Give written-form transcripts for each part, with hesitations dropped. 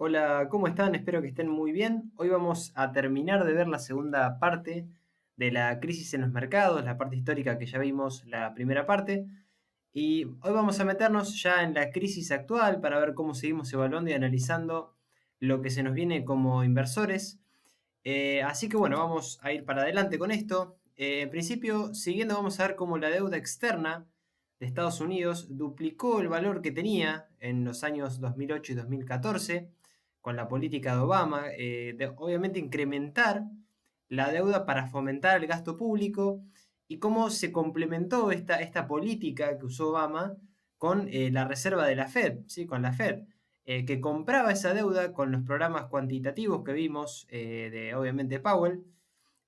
Hola, ¿cómo están? Espero que estén muy bien. Hoy vamos a terminar de ver la segunda parte de la crisis en los mercados, la parte histórica que ya vimos la primera parte. Y hoy vamos a meternos ya en la crisis actual para ver cómo seguimos evaluando y analizando lo que se nos viene como inversores. Así que bueno, vamos a ir para adelante con esto. En principio, siguiendo, vamos a ver cómo la deuda externa de Estados Unidos duplicó el valor que tenía en los años 2008 y 2014 con la política de Obama, de obviamente incrementar la deuda para fomentar el gasto público y cómo se complementó esta política que usó Obama con la reserva de la Fed, ¿sí? Con la Fed, que compraba esa deuda con los programas cuantitativos que vimos de obviamente Powell,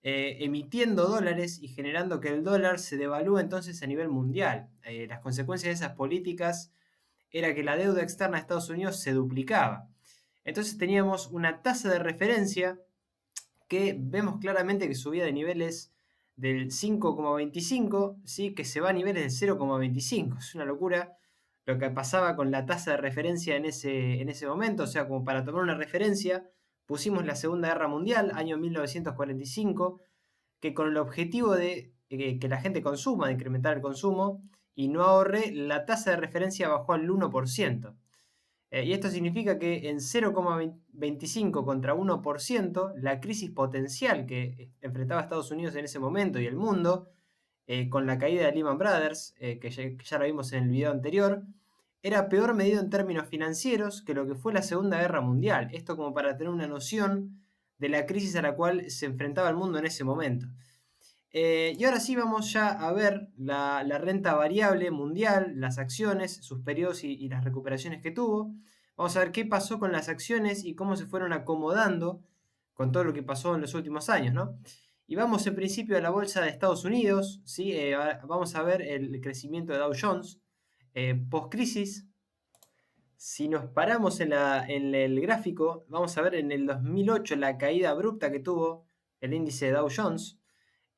emitiendo dólares y generando que el dólar se devalúe entonces a nivel mundial. Las consecuencias de esas políticas era que la deuda externa de Estados Unidos se duplicaba. Entonces teníamos una tasa de referencia que vemos claramente que subía de niveles del 5,25, ¿sí? Que se va a niveles del 0,25. Es una locura lo que pasaba con la tasa de referencia en ese momento. O sea, como para tomar una referencia, pusimos la Segunda Guerra Mundial, año 1945, que con el objetivo de que la gente consuma, de incrementar el consumo y no ahorre, la tasa de referencia bajó al 1%. Y esto significa que en 0,25 contra 1%, la crisis potencial que enfrentaba Estados Unidos en ese momento y el mundo, con la caída de Lehman Brothers, que ya lo vimos en el video anterior, era peor medido en términos financieros que lo que fue la Segunda Guerra Mundial. Esto como para tener una noción de la crisis a la cual se enfrentaba el mundo en ese momento. Y ahora sí vamos ya a ver la renta variable mundial, las acciones, sus periodos y las recuperaciones que tuvo. Vamos a ver qué pasó con las acciones y cómo se fueron acomodando con todo lo que pasó en los últimos años, ¿no? Y vamos en principio a la bolsa de Estados Unidos, ¿sí? Vamos a ver el crecimiento de Dow Jones post-crisis. Si nos paramos en el gráfico, vamos a ver en el 2008 la caída abrupta que tuvo el índice de Dow Jones,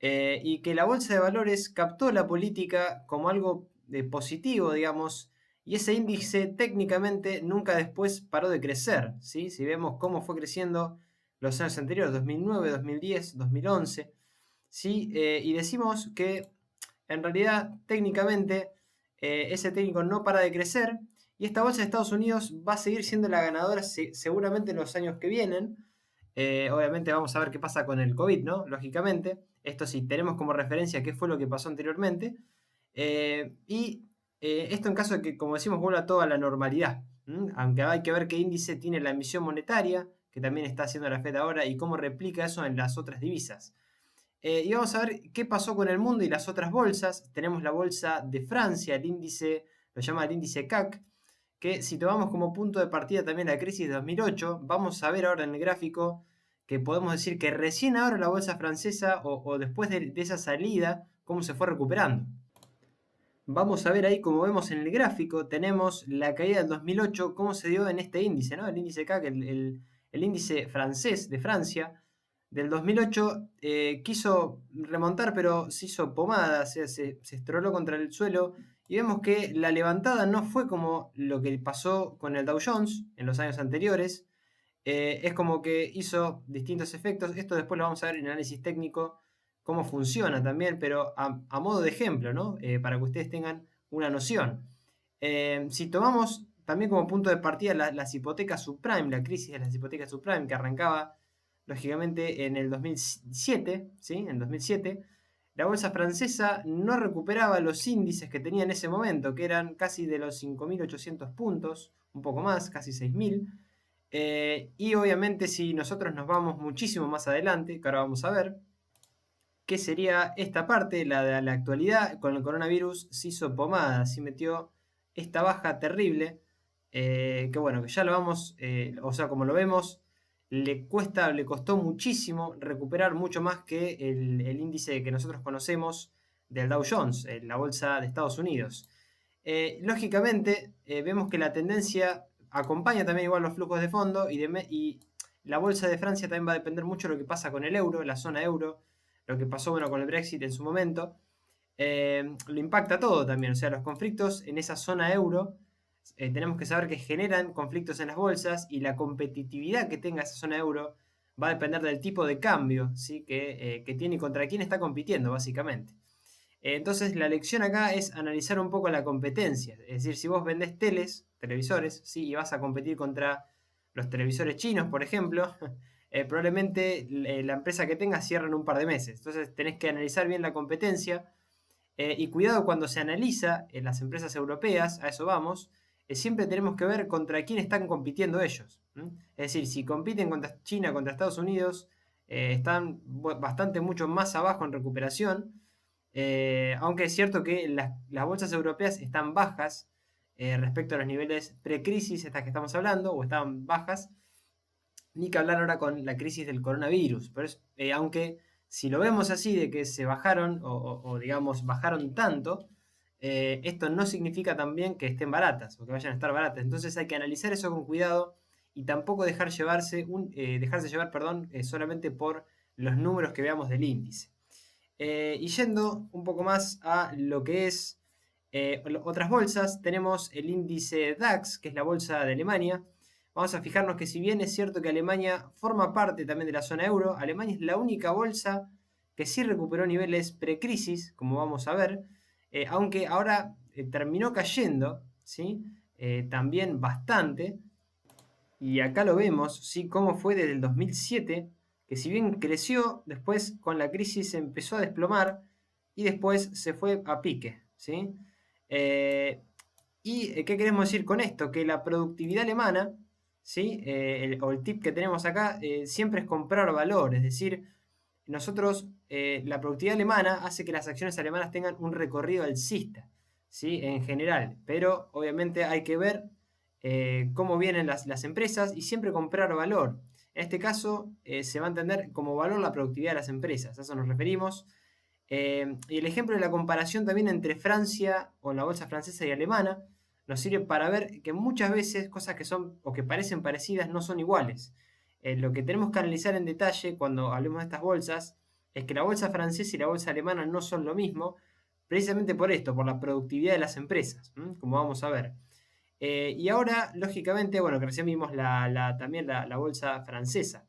y que la bolsa de valores captó la política como algo de positivo, digamos, y ese índice técnicamente nunca después paró de crecer, ¿sí? Si vemos cómo fue creciendo los años anteriores, 2009, 2010, 2011, ¿sí? Y decimos que en realidad técnicamente ese técnico no para de crecer y esta bolsa de Estados Unidos va a seguir siendo la ganadora seguramente en los años que vienen. Obviamente vamos a ver qué pasa con el COVID, ¿no? Lógicamente, esto sí tenemos como referencia qué fue lo que pasó anteriormente. Esto en caso de que, como decimos, vuelva todo a la normalidad. Aunque hay que ver qué índice tiene la emisión monetaria, que también está haciendo la Fed ahora, y cómo replica eso en las otras divisas. Y vamos a ver qué pasó con el mundo y las otras bolsas. Tenemos la bolsa de Francia, el índice, lo llama el índice CAC, que si tomamos como punto de partida también la crisis de 2008, vamos a ver ahora en el gráfico que podemos decir que recién ahora la bolsa francesa o después de esa salida, cómo se fue recuperando. Vamos a ver ahí, como vemos en el gráfico, tenemos la caída del 2008, cómo se dio en este índice, ¿no? El índice CAC, el índice francés de Francia, del 2008, quiso remontar, pero se hizo pomada, o sea, se estroló contra el suelo, y vemos que la levantada no fue como lo que pasó con el Dow Jones en los años anteriores. Es como que hizo distintos efectos. Esto después lo vamos a ver en análisis técnico, cómo funciona también, pero a modo de ejemplo, ¿no? Para que ustedes tengan una noción. Si tomamos también como punto de partida las hipotecas subprime, la crisis de las hipotecas subprime que arrancaba lógicamente en el 2007, ¿sí? En 2007, la bolsa francesa no recuperaba los índices que tenía en ese momento, que eran casi de los 5.800 puntos, un poco más, casi 6.000. Y obviamente si nosotros nos vamos muchísimo más adelante, que ahora vamos a ver, que sería esta parte, la de la actualidad, con el coronavirus se hizo pomada, se metió esta baja terrible, que bueno, que ya lo vamos, o sea, como lo vemos, le costó muchísimo recuperar mucho más que el índice que nosotros conocemos del Dow Jones, la bolsa de Estados Unidos. Lógicamente, vemos que la tendencia acompaña también igual los flujos de fondo y la bolsa de Francia también va a depender mucho de lo que pasa con el euro, la zona euro, lo que pasó bueno, con el Brexit en su momento. Lo impacta todo también, o sea, los conflictos en esa zona euro tenemos que saber que generan conflictos en las bolsas y la competitividad que tenga esa zona euro va a depender del tipo de cambio, ¿sí? que tiene y contra quién está compitiendo, básicamente. Entonces, la lección acá es analizar un poco la competencia. Es decir, si vos vendés televisores, ¿sí? Y vas a competir contra los televisores chinos, por ejemplo, probablemente la empresa que tengas cierre en un par de meses. Entonces, tenés que analizar bien la competencia. Y cuidado cuando se analiza en las empresas europeas, a eso vamos, siempre tenemos que ver contra quién están compitiendo ellos. Es decir, si compiten contra China, contra Estados Unidos, están bastante mucho más abajo en recuperación, aunque es cierto que las bolsas europeas están bajas respecto a los niveles precrisis, estas que estamos hablando, o estaban bajas, ni que hablar ahora con la crisis del coronavirus. Pero aunque si lo vemos así, de que se bajaron o digamos bajaron tanto, esto no significa también que estén baratas o que vayan a estar baratas. Entonces hay que analizar eso con cuidado y tampoco dejarse llevar, perdón, solamente por los números que veamos del índice. Y yendo un poco más a lo que es otras bolsas, tenemos el índice DAX, que es la bolsa de Alemania. Vamos a fijarnos que si bien es cierto que Alemania forma parte también de la zona euro, Alemania es la única bolsa que sí recuperó niveles precrisis, como vamos a ver, aunque ahora terminó cayendo, ¿sí? También bastante, y acá lo vemos, ¿sí? Cómo fue desde el 2007, que si bien creció, después con la crisis se empezó a desplomar y después se fue a pique, ¿sí? Eh, ¿Qué queremos decir con esto? Que la productividad alemana, ¿sí? O el tip que tenemos acá, siempre es comprar valor, es decir, nosotros, la productividad alemana hace que las acciones alemanas tengan un recorrido alcista, ¿sí? En general, pero obviamente hay que ver cómo vienen las empresas y siempre comprar valor. En este caso, se va a entender como valor la productividad de las empresas, a eso nos referimos. Y el ejemplo de la comparación también entre Francia o la bolsa francesa y alemana nos sirve para ver que muchas veces cosas que son o que parecen parecidas no son iguales. Lo que tenemos que analizar en detalle cuando hablemos de estas bolsas es que la bolsa francesa y la bolsa alemana no son lo mismo, precisamente por esto, por la productividad de las empresas, como vamos a ver. Y ahora, lógicamente, bueno, que recién vimos también la bolsa francesa.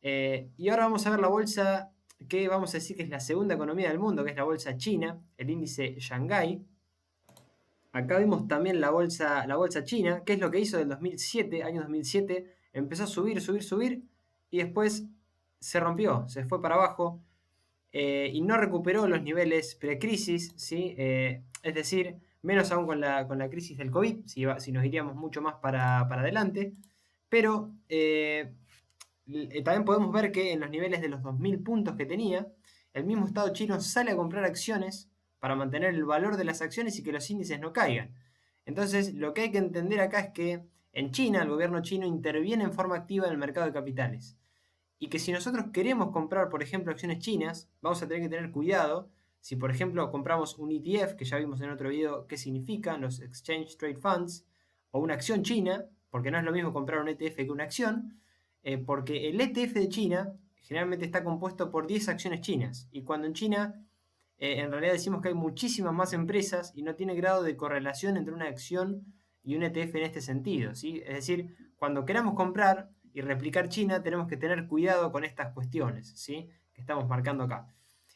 Y ahora vamos a ver la bolsa que vamos a decir que es la segunda economía del mundo, que es la bolsa china, el índice Shanghai. Acá vimos también la bolsa china, que es lo que hizo del 2007, año 2007, empezó a subir, subir, subir, y después se rompió, se fue para abajo, y no recuperó los niveles precrisis, ¿sí? Es decir, menos aún con la crisis del COVID, si nos iríamos mucho más para adelante, pero también podemos ver que en los niveles de los 2000 puntos que tenía, el mismo Estado chino sale a comprar acciones para mantener el valor de las acciones y que los índices no caigan. Entonces, lo que hay que entender acá es que en China, el gobierno chino interviene en forma activa en el mercado de capitales. Y que si nosotros queremos comprar, por ejemplo, acciones chinas, vamos a tener que tener cuidado. Si, por ejemplo, compramos un ETF, que ya vimos en otro video qué significan los Exchange Trade Funds, o una acción china, porque no es lo mismo comprar un ETF que una acción, porque el ETF de China generalmente está compuesto por 10 acciones chinas. Y cuando en China, en realidad decimos que hay muchísimas más empresas y no tiene grado de correlación entre una acción y un ETF en este sentido, ¿sí? Es decir, cuando queramos comprar y replicar China, tenemos que tener cuidado con estas cuestiones, ¿sí? Que estamos marcando acá.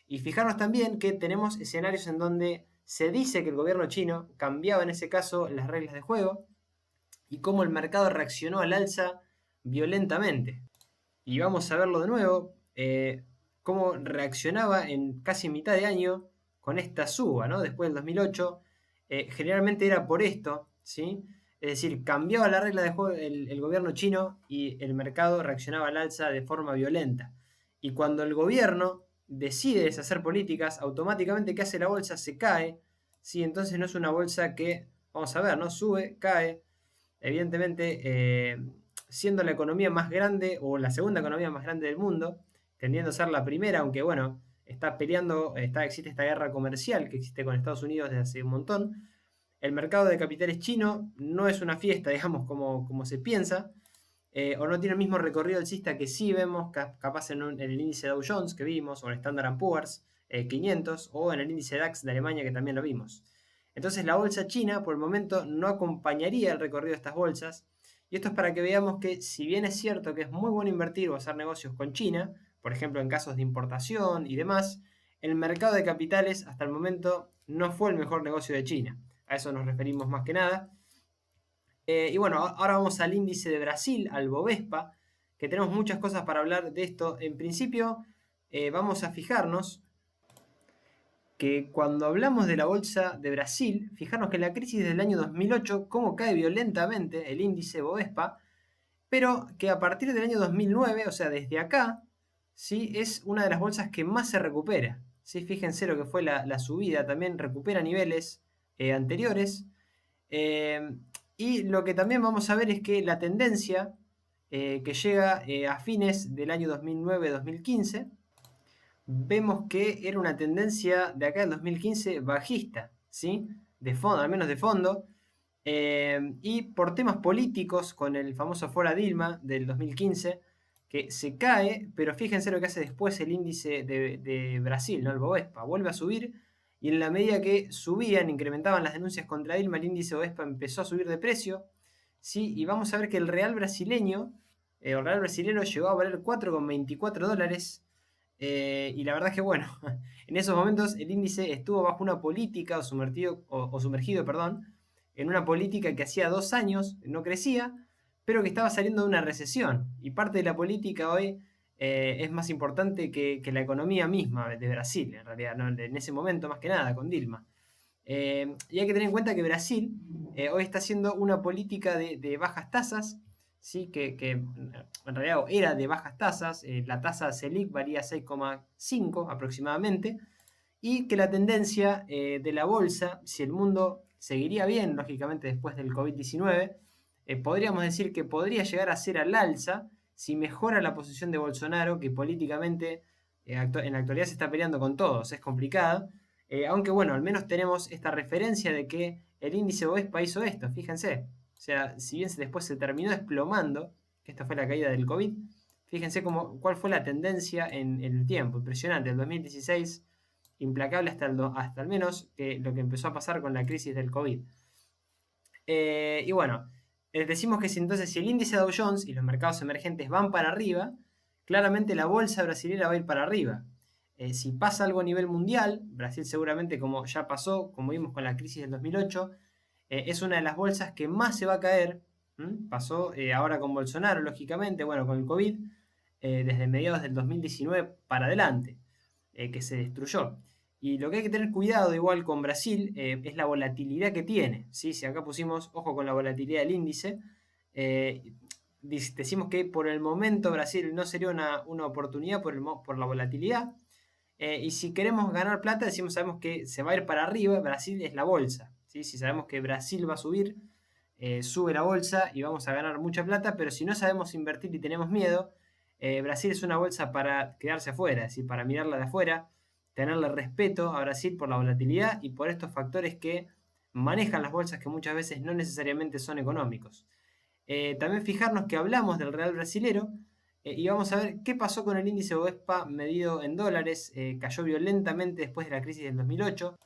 Y fijarnos también que tenemos escenarios en donde se dice que el gobierno chino cambiaba en ese caso las reglas de juego y cómo el mercado reaccionó al alza violentamente. Y vamos a verlo de nuevo, cómo reaccionaba en casi mitad de año con esta suba, ¿no? Después del 2008, generalmente era por esto, ¿sí? Es decir, cambiaba la regla de juego el gobierno chino y el mercado reaccionaba al alza de forma violenta. Y cuando el gobierno decide deshacer políticas, automáticamente ¿qué hace la bolsa? Se cae, ¿sí? Entonces no es una bolsa que, vamos a ver, ¿no? Sube, cae, evidentemente, siendo la economía más grande o la segunda economía más grande del mundo, tendiendo a ser la primera, aunque bueno, está peleando, existe esta guerra comercial que existe con Estados Unidos desde hace un montón. El mercado de capitales chino no es una fiesta, digamos, como se piensa, o no tiene el mismo recorrido alcista que sí vemos capaz en el índice Dow Jones que vimos, o en el Standard Poor's 500, o en el índice DAX de Alemania que también lo vimos. Entonces la bolsa china por el momento no acompañaría el recorrido de estas bolsas. Y esto es para que veamos que si bien es cierto que es muy bueno invertir o hacer negocios con China, por ejemplo en casos de importación y demás, el mercado de capitales hasta el momento no fue el mejor negocio de China. A eso nos referimos más que nada. Y bueno, ahora vamos al índice de Brasil, al Bovespa, que tenemos muchas cosas para hablar de esto. En principio, vamos a fijarnos que cuando hablamos de la bolsa de Brasil, fijarnos que en la crisis del año 2008, cómo cae violentamente el índice Bovespa, pero que a partir del año 2009, o sea, desde acá, ¿sí? Es una de las bolsas que más se recupera. ¿Sí? Fíjense lo que fue la subida, también recupera niveles anteriores. Eh, y lo que también vamos a ver es que la tendencia que llega a fines del año 2009-2015, vemos que era una tendencia de acá del 2015 bajista, ¿sí? De fondo, al menos de fondo. Y por temas políticos, con el famoso Fora Dilma del 2015, que se cae, pero fíjense lo que hace después el índice de Brasil, ¿no? El Bovespa, vuelve a subir, y en la medida que subían, incrementaban las denuncias contra Dilma, el índice Bovespa empezó a subir de precio, ¿sí? Y vamos a ver que el real brasileño, el real brasilero llegó a valer 4,24 dólares, y la verdad es que bueno, en esos momentos el índice estuvo bajo una política o sumergido, perdón, en una política que hacía 2 años no crecía, pero que estaba saliendo de una recesión. Y parte de la política hoy es más importante que la economía misma de Brasil, en realidad, ¿no? En ese momento más que nada, con Dilma. Y hay que tener en cuenta que Brasil hoy está haciendo una política de bajas tasas, ¿sí? Que en realidad era de bajas tasas, la tasa Selic varía 6,5 aproximadamente, y que la tendencia de la bolsa, si el mundo seguiría bien, lógicamente después del COVID-19, podríamos decir que podría llegar a ser al alza si mejora la posición de Bolsonaro, que políticamente en la actualidad se está peleando con todos, es complicada, aunque bueno, al menos tenemos esta referencia de que el índice Bovespa hizo esto, fíjense. O sea, si bien después se terminó desplomando, que esta fue la caída del COVID, fíjense cuál fue la tendencia en el tiempo, impresionante, el 2016 implacable hasta al menos lo que empezó a pasar con la crisis del COVID. Y bueno, decimos que si el índice Dow Jones y los mercados emergentes van para arriba, claramente la bolsa brasilera va a ir para arriba. Si pasa algo a nivel mundial, Brasil seguramente, como ya pasó, como vimos con la crisis del 2008, es una de las bolsas que más se va a caer. Pasó ahora con Bolsonaro, lógicamente, bueno, con el COVID, desde mediados del 2019 para adelante, que se destruyó. Y lo que hay que tener cuidado igual con Brasil es la volatilidad que tiene. ¿Sí? Si acá pusimos ojo con la volatilidad del índice, eh, decimos que por el momento Brasil no sería una oportunidad por la volatilidad. Y si queremos ganar plata, sabemos que se va a ir para arriba, Brasil es la bolsa. ¿Sí? Si sabemos que Brasil va a subir, sube la bolsa y vamos a ganar mucha plata, pero si no sabemos invertir y tenemos miedo, Brasil es una bolsa para quedarse afuera, es decir, para mirarla de afuera, tenerle respeto a Brasil por la volatilidad y por estos factores que manejan las bolsas que muchas veces no necesariamente son económicos. También fijarnos que hablamos del real brasilero y vamos a ver qué pasó con el índice Bovespa medido en dólares. Cayó violentamente después de la crisis del 2008,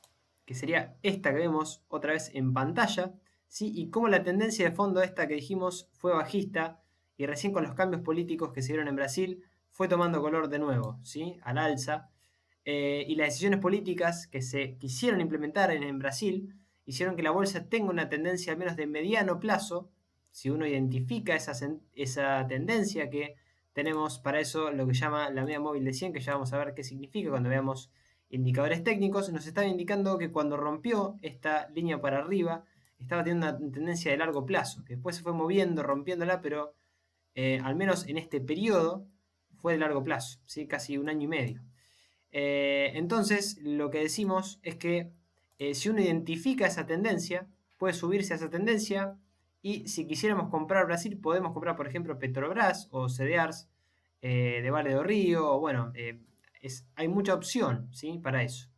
que sería esta que vemos otra vez en pantalla, ¿sí? Y cómo la tendencia de fondo esta que dijimos fue bajista y recién con los cambios políticos que se dieron en Brasil fue tomando color de nuevo, ¿sí? Al alza. Y las decisiones políticas que se quisieron implementar en Brasil hicieron que la bolsa tenga una tendencia al menos de mediano plazo. Si uno identifica esa tendencia, que tenemos para eso lo que llama la media móvil de 100, que ya vamos a ver qué significa cuando veamos indicadores técnicos, nos estaba indicando que cuando rompió esta línea para arriba estaba teniendo una tendencia de largo plazo, que después se fue moviendo, rompiéndola, pero al menos en este periodo fue de largo plazo, ¿sí? Casi un año y medio. Entonces, lo que decimos es que si uno identifica esa tendencia, puede subirse a esa tendencia y si quisiéramos comprar Brasil, podemos comprar, por ejemplo, Petrobras o CDRs de Vale do Río, o bueno, hay mucha opción, ¿sí? Para eso.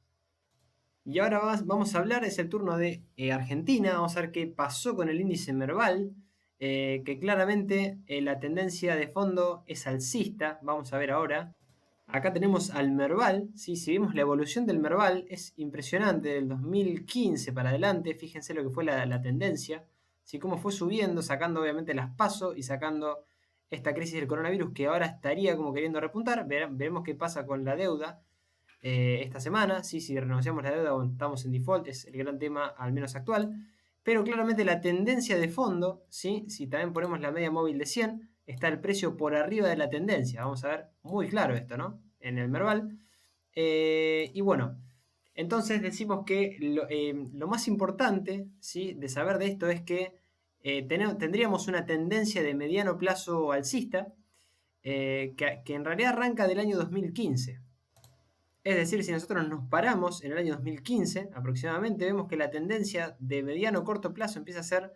Y ahora vamos a hablar, es el turno de Argentina, vamos a ver qué pasó con el índice Merval, que claramente la tendencia de fondo es alcista, vamos a ver ahora. Acá tenemos al Merval, ¿sí? Si vemos la evolución del Merval, es impresionante, del 2015 para adelante, fíjense lo que fue la tendencia, ¿sí? Cómo fue subiendo, sacando obviamente las PASO y sacando esta crisis del coronavirus que ahora estaría como queriendo repuntar. Veremos qué pasa con la deuda esta semana, ¿sí? Si renegociamos la deuda o estamos en default, es el gran tema al menos actual. Pero claramente la tendencia de fondo, ¿sí? Si también ponemos la media móvil de 100, está el precio por arriba de la tendencia. Vamos a ver muy claro esto, ¿no? En el Merval. Y bueno, entonces decimos que lo más importante, ¿sí? De saber de esto es que tendríamos una tendencia de mediano plazo alcista que en realidad arranca del año 2015. Es decir, si nosotros nos paramos en el año 2015 aproximadamente, vemos que la tendencia de mediano o corto plazo empieza a ser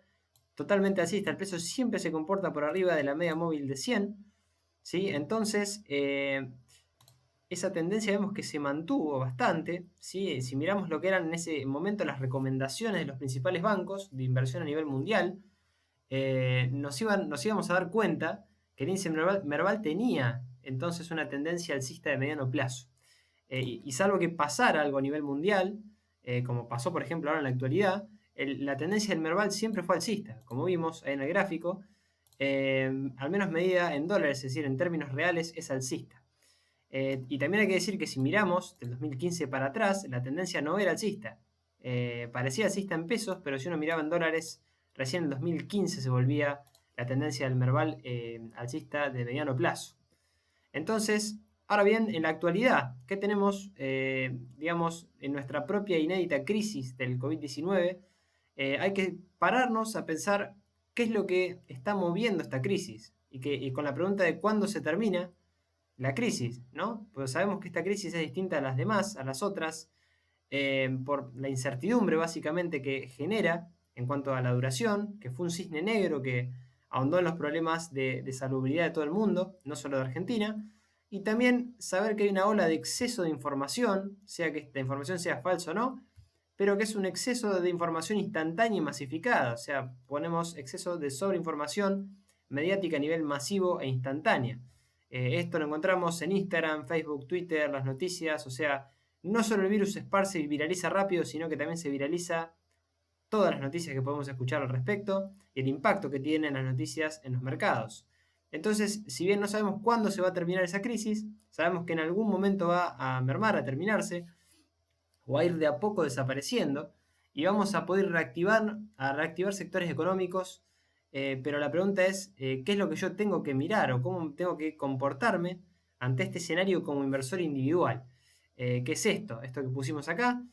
totalmente alcista. El precio siempre se comporta por arriba de la media móvil de 100. ¿Sí? Entonces, esa tendencia vemos que se mantuvo bastante. ¿Sí? Si miramos lo que eran en ese momento las recomendaciones de los principales bancos de inversión a nivel mundial, nos íbamos a dar cuenta que el índice Merval tenía entonces una tendencia alcista de mediano plazo. Y salvo que pasara algo a nivel mundial, como pasó por ejemplo ahora en la actualidad, la tendencia del Merval siempre fue alcista, como vimos ahí en el gráfico, al menos medida en dólares, es decir, en términos reales es alcista. Y también hay que decir que si miramos del 2015 para atrás, la tendencia no era alcista. Parecía alcista en pesos, pero si uno miraba en dólares, recién en 2015 se volvía la tendencia del Merval alcista de mediano plazo. Entonces, ahora bien, en la actualidad, ¿qué tenemos, digamos, en nuestra propia inédita crisis del COVID-19? Hay que pararnos a pensar qué es lo que está moviendo esta crisis y con la pregunta de cuándo se termina la crisis, ¿no? Pues sabemos que esta crisis es distinta a las demás, a las otras, por la incertidumbre básicamente que genera en cuanto a la duración, que fue un cisne negro que ahondó en los problemas de salubridad de todo el mundo, no solo de Argentina, y también saber que hay una ola de exceso de información, sea que esta información sea falsa o no, pero que es un exceso de información instantánea y masificada, o sea, ponemos exceso de sobreinformación mediática a nivel masivo e instantánea. Esto lo encontramos en Instagram, Facebook, Twitter, las noticias, o sea, no solo el virus se esparce y viraliza rápido, sino que también se viraliza todas las noticias que podemos escuchar al respecto y el impacto que tienen las noticias en los mercados. Entonces, si bien no sabemos cuándo se va a terminar esa crisis, sabemos que en algún momento va a mermar, a terminarse, o a ir de a poco desapareciendo, y vamos a poder reactivar sectores económicos, pero la pregunta es, ¿qué es lo que yo tengo que mirar o cómo tengo que comportarme ante este escenario como inversor individual? ¿Qué es esto? Esto que pusimos acá.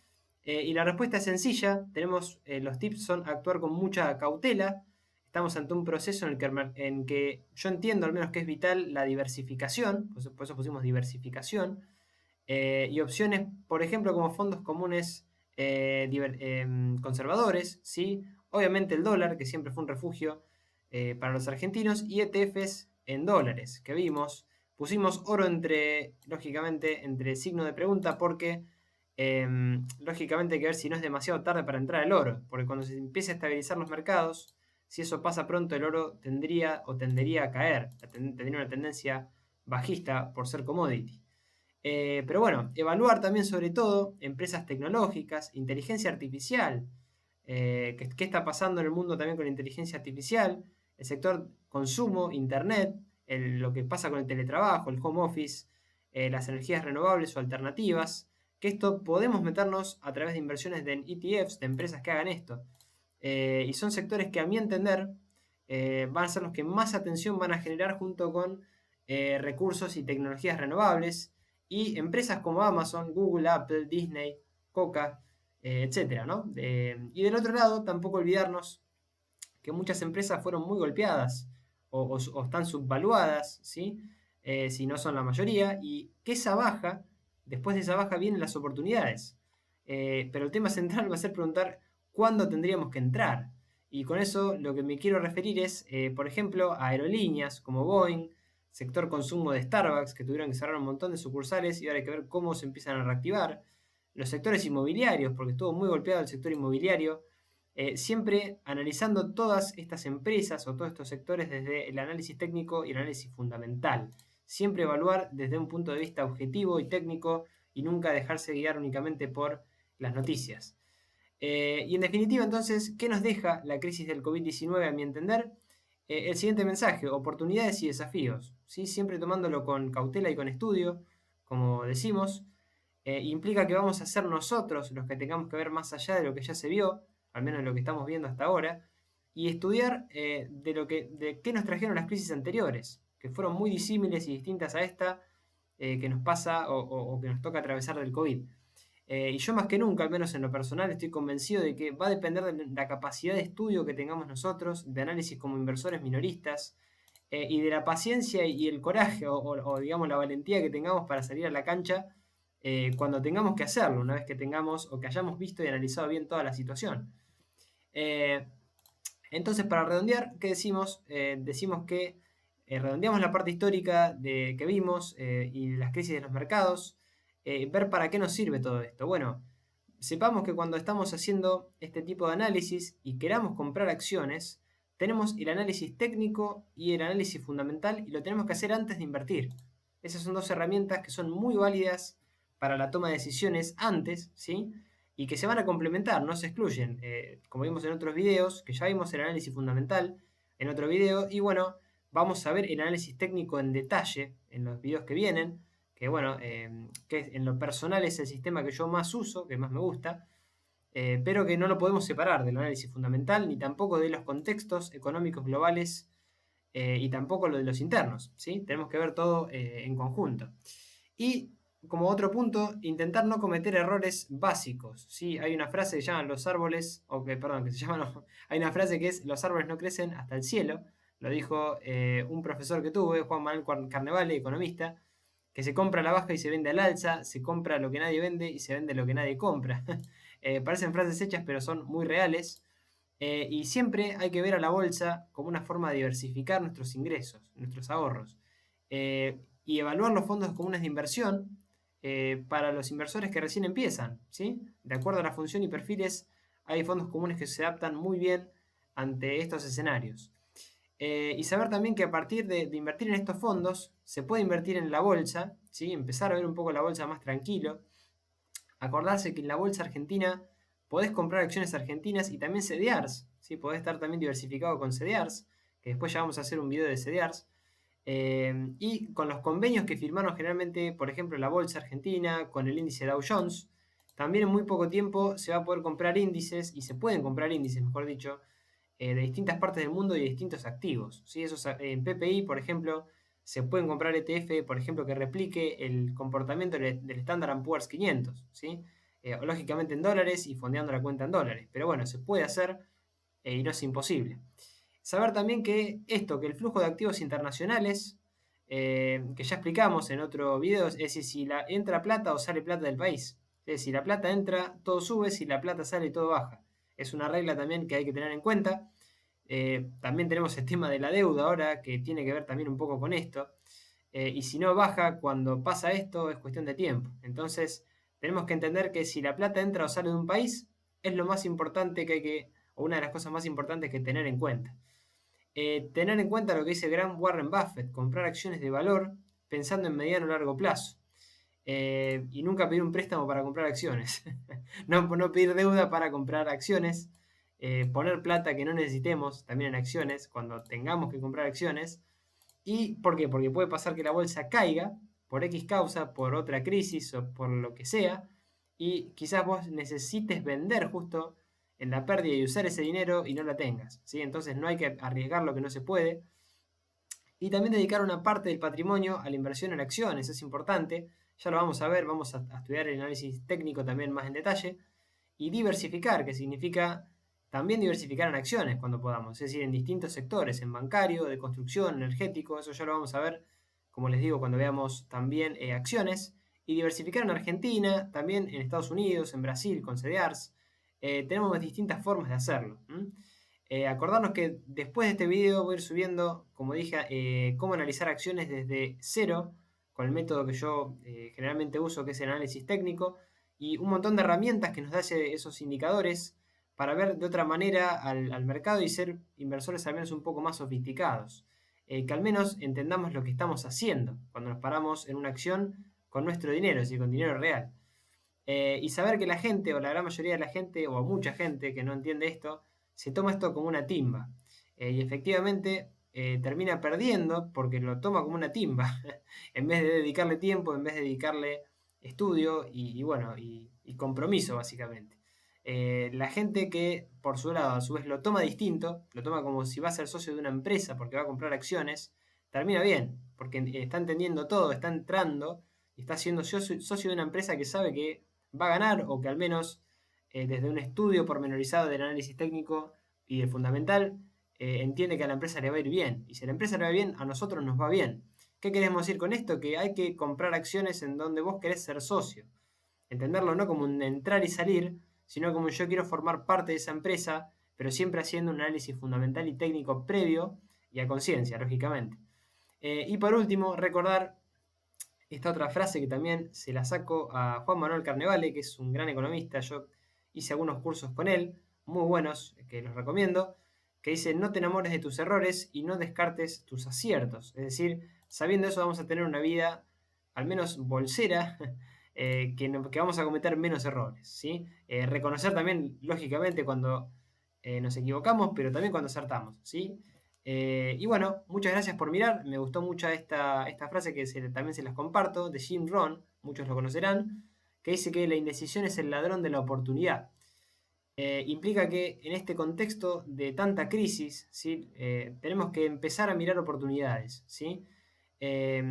Y la respuesta es sencilla, los tips son actuar con mucha cautela, estamos ante un proceso en que yo entiendo al menos que es vital la diversificación, por eso pusimos diversificación, y opciones, por ejemplo, como fondos comunes conservadores, ¿sí? Obviamente el dólar, que siempre fue un refugio para los argentinos, y ETFs en dólares, que vimos. Pusimos oro lógicamente, entre signo de pregunta, porque lógicamente hay que ver si no es demasiado tarde para entrar el oro, porque cuando se empiece a estabilizar los mercados, si eso pasa pronto, el oro tendería a caer, tendría una tendencia bajista por ser commodity. Pero bueno, evaluar también sobre todo empresas tecnológicas, inteligencia artificial, qué está pasando en el mundo también con la inteligencia artificial, el sector consumo, internet, lo que pasa con el teletrabajo, el home office, las energías renovables o alternativas, que esto podemos meternos a través de inversiones en ETFs, de empresas que hagan esto. Y son sectores que a mi entender van a ser los que más atención van a generar junto con recursos y tecnologías renovables y empresas como Amazon, Google, Apple, Disney, Coca, etcétera, ¿no? Y del otro lado, tampoco olvidarnos que muchas empresas fueron muy golpeadas o están subvaluadas, ¿sí? Si no son la mayoría, y que después de esa baja vienen las oportunidades. Pero el tema central va a ser preguntar cuándo tendríamos que entrar. Y con eso lo que me quiero referir es, por ejemplo, a aerolíneas como Boeing, sector consumo de Starbucks, que tuvieron que cerrar un montón de sucursales y ahora hay que ver cómo se empiezan a reactivar. Los sectores inmobiliarios, porque estuvo muy golpeado el sector inmobiliario. Siempre analizando todas estas empresas o todos estos sectores desde el análisis técnico y el análisis fundamental. siempre evaluar desde un punto de vista objetivo y técnico y nunca dejarse guiar únicamente por las noticias. Y en definitiva, entonces, ¿qué nos deja la crisis del COVID-19 a mi entender? El siguiente mensaje: oportunidades y desafíos, ¿sí? Siempre tomándolo con cautela y con estudio, como decimos. Implica que vamos a ser nosotros los que tengamos que ver más allá de lo que ya se vio, al menos de lo que estamos viendo hasta ahora, y estudiar de qué nos trajeron las crisis anteriores, que fueron muy disímiles y distintas a esta que nos pasa o que nos toca atravesar del COVID. Y yo más que nunca, al menos en lo personal, estoy convencido de que va a depender de la capacidad de estudio que tengamos nosotros, de análisis como inversores minoristas, y de la paciencia y el coraje o, digamos la valentía que tengamos para salir a la cancha cuando tengamos que hacerlo, una vez que tengamos o que hayamos visto y analizado bien toda la situación. Eh, entonces, para redondear, ¿qué decimos? Decimos que redondeamos la parte histórica que vimos y las crisis de los mercados, ver para qué nos sirve todo esto. Bueno, sepamos que cuando estamos haciendo este tipo de análisis y queramos comprar acciones, tenemos el análisis técnico y el análisis fundamental y lo tenemos que hacer antes de invertir. Esas son dos herramientas que son muy válidas para la toma de decisiones antes, ¿sí? Y que se van a complementar, no se excluyen. Como vimos en otros videos, que ya vimos el análisis fundamental en otro video, y bueno, vamos a ver el análisis técnico en detalle en los videos que vienen, que bueno, que en lo personal es el sistema que yo más uso, que más me gusta, pero que no lo podemos separar del análisis fundamental, ni tampoco de los contextos económicos globales, y tampoco lo de los internos, ¿sí? Tenemos que ver todo en conjunto. Y como otro punto, intentar no cometer errores básicos, ¿sí? Hay una frase que se llama los árboles, que se llama, no, hay una frase que es los árboles no crecen hasta el cielo, lo dijo un profesor que tuve, Juan Manuel Carnevale, economista, que se compra a la baja y se vende al alza, se compra lo que nadie vende y se vende lo que nadie compra. Parecen frases hechas, pero son muy reales. Y siempre hay que ver a la bolsa como una forma de diversificar nuestros ingresos, nuestros ahorros. Y evaluar los fondos comunes de inversión para los inversores que recién empiezan, ¿sí? De acuerdo a la función y perfiles, hay fondos comunes que se adaptan muy bien ante estos escenarios. Y saber también que a partir de invertir en estos fondos, se puede invertir en la bolsa, ¿sí? Empezar a ver un poco la bolsa más tranquilo. Acordarse que en la bolsa argentina podés comprar acciones argentinas y también CDRs, ¿sí? Podés estar también diversificado con CDRs, que después ya vamos a hacer un video de CDRs. Y con los convenios que firmaron generalmente, por ejemplo, la bolsa argentina, con el índice Dow Jones, también en muy poco tiempo se va a poder comprar índices, y se pueden comprar índices, mejor dicho, de distintas partes del mundo y de distintos activos, ¿sí? En PPI, por ejemplo, se pueden comprar ETF, por ejemplo, que replique el comportamiento del Standard Poor's 500, ¿sí? Lógicamente en dólares y fondeando la cuenta en dólares, pero bueno, se puede hacer y no es imposible. Saber también que el flujo de activos internacionales, que ya explicamos en otro video, es decir, si entra plata o sale plata del país. Es decir, si la plata entra, todo sube; si la plata sale, todo baja. Es una regla también que hay que tener en cuenta. También tenemos el tema de la deuda ahora, que tiene que ver también un poco con esto. Y si no baja cuando pasa esto, es cuestión de tiempo. Entonces, tenemos que entender que si la plata entra o sale de un país, es lo más importante o una de las cosas más importantes que tener en cuenta. Tener en cuenta lo que dice el gran Warren Buffett: comprar acciones de valor pensando en mediano o largo plazo. Y nunca pedir un préstamo para comprar acciones. No pedir deuda para comprar acciones. Poner plata que no necesitemos también en acciones cuando tengamos que comprar acciones. ¿Y por qué? Porque puede pasar que la bolsa caiga por X causa, por otra crisis o por lo que sea, y quizás vos necesites vender justo en la pérdida y usar ese dinero y no la tengas, ¿sí? Entonces no hay que arriesgar lo que no se puede. Y también dedicar una parte del patrimonio a la inversión en acciones, es importante. Ya lo vamos a ver, vamos a estudiar el análisis técnico también más en detalle. Y diversificar, que significa también diversificar en acciones cuando podamos, es decir, en distintos sectores, en bancario, de construcción, energético. Eso ya lo vamos a ver, como les digo, cuando veamos también acciones. Y diversificar en Argentina, también en Estados Unidos, en Brasil, con CDRs. Tenemos distintas formas de hacerlo. Acordarnos que después de este video voy a ir subiendo, como dije, cómo analizar acciones desde cero, con el método que yo generalmente uso, que es el análisis técnico, y un montón de herramientas que nos da esos indicadores para ver de otra manera al mercado y ser inversores al menos un poco más sofisticados. que al menos entendamos lo que estamos haciendo cuando nos paramos en una acción con nuestro dinero, es decir, con dinero real. Y saber que la gente, o la gran mayoría de la gente, o mucha gente que no entiende esto, se toma esto como una timba. Y efectivamente termina perdiendo porque lo toma como una timba, en vez de dedicarle tiempo, en vez de dedicarle estudio y bueno, y compromiso básicamente. La gente que por su lado a su vez lo toma distinto, lo toma como si va a ser socio de una empresa porque va a comprar acciones, termina bien, porque está entendiendo todo, está entrando y está siendo socio de una empresa que sabe que va a ganar o que al menos desde un estudio pormenorizado del análisis técnico y del fundamental entiende que a la empresa le va a ir bien. Y si a la empresa le va bien, a nosotros nos va bien. ¿Qué queremos decir con esto? Que hay que comprar acciones en donde vos querés ser socio. Entenderlo no como un entrar y salir, sino como yo quiero formar parte de esa empresa, pero siempre haciendo un análisis fundamental y técnico previo y a conciencia, lógicamente. Y por último, recordar esta otra frase que también se la saco a Juan Manuel Carnevale, que es un gran economista. Yo hice algunos cursos con él, muy buenos, que los recomiendo, que dice: no te enamores de tus errores y no descartes tus aciertos. Es decir, sabiendo eso vamos a tener una vida al menos bolsera, que vamos a cometer menos errores, ¿sí? Reconocer también, lógicamente, cuando nos equivocamos, pero también cuando acertamos, ¿sí? Y bueno, muchas gracias por mirar. Me gustó mucho esta frase que también se las comparto, de Jim Rohn, muchos lo conocerán, que dice que la indecisión es el ladrón de la oportunidad. Implica que en este contexto de tanta crisis, ¿sí? Tenemos que empezar a mirar oportunidades, ¿sí?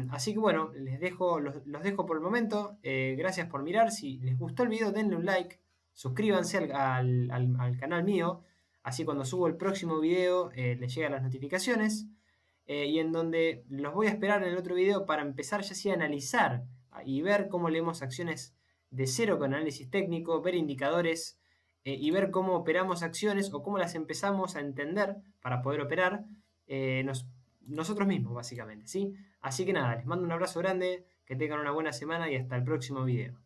Así que bueno, los dejo por el momento. Gracias por mirar. Si les gustó el video, denle un like, suscríbanse al canal mío. Así cuando subo el próximo video les llegan las notificaciones. Y en donde los voy a esperar en el otro video para empezar ya así a analizar y ver cómo leemos acciones de cero con análisis técnico, ver indicadores y ver cómo operamos acciones o cómo las empezamos a entender para poder operar nosotros mismos, básicamente, ¿sí? Así que nada, les mando un abrazo grande, que tengan una buena semana y hasta el próximo video.